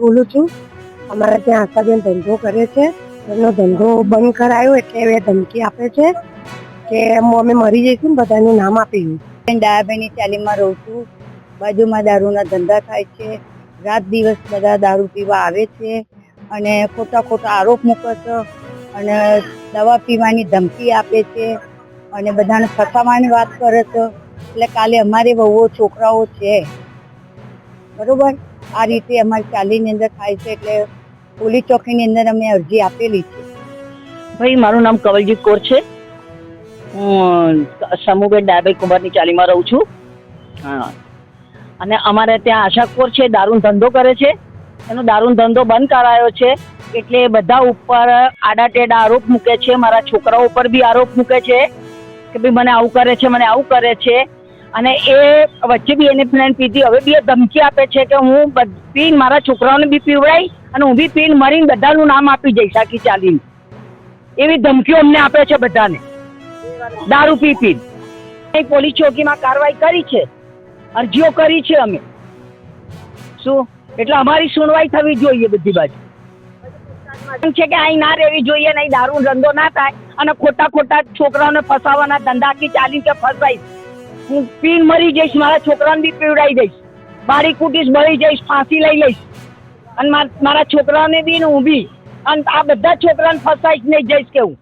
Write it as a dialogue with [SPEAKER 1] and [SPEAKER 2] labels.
[SPEAKER 1] બોલું છું। અમારા ત્યાં આશાબેન ધંધો કરે છે, એમનો ધંધો બંધ કરાયો એટલે એ ધમકી આપે છે કે અમે મરી જઈશું ને બધાનું નામ આપીશું।
[SPEAKER 2] ડાયાબેની ચાલીમાં રહું છું। બાજુમાં દારૂના ધંધા થાય છે। રાત દિવસ બધા દારૂ પીવા આવે છે અને ખોટા ખોટા આરોપ મૂકે છે અને દવા પીવાની ધમકી આપે છે અને બધાને ફસાવાની વાત કરે છે। એટલે કાલે અમારે વહુઓ છોકરાઓ છે, બરોબર, આ રીતે અમારી ચાલીની અંદર થાય છે। એટલે પોલીસ ચોકીની અંદર અમે અરજી આપેલી છે।
[SPEAKER 3] ભાઈ, મારું નામ કવલજીત કૌર છે। હું સમૂહબેન ડાયાભાઈ કુંભારની ચાલીમાં રહું છું। હા, અને અમારે ત્યાં આશા કૌર છે, દારૂનો ધંધો કરે છે। એનો દારૂનો ધંધો બંધ કરાયો છે એટલે બધા ઉપર આડા ટેડા આરોપ મૂકે છે। મારા છોકરાઓ ઉપર બી આરોપ મૂકે છે કે ભાઈ મને આવું કરે છે, મને આવું કરે છે। અને એ વચ્ચે બી એને ફ્રેન્ડ પીધી, હવે બી એ ધમકી આપે છે કે હું પીને મારા છોકરાઓને બી પીવડાવી અને હું બી પીને મરીને બધાનું નામ આપી જઈશ આખી ચાલીને। એવી ધમકીઓ અમને આપે છે બધાને, દારૂ પી પીને। પોલીસ ચોકીમાં કાર્યવાહી કરી છે, અરજીઓ કરી છે અમે। શું એટલે અમારી સુનવાઈ થવી જોઈએ બધી બાજુ છે કે અહીં ના રહેવી જોઈએ, નહીં દારૂ ધંધો ના થાય અને ખોટા ખોટા છોકરાઓને ફસાવાના ધંધા આખી ચાલીને કે ફસાઈશ, હું પીન મરી જઈશ, મારા છોકરાને બી પીવડાવી દઈશ, બાળી કૂટીશ, બળી જઈશ, ફાંસી લઈ લઈશ અને મારા છોકરાઓને બી ને હું બી, અને આ બધા છોકરાને ફસાઈશ નહીં જઈશ કે હું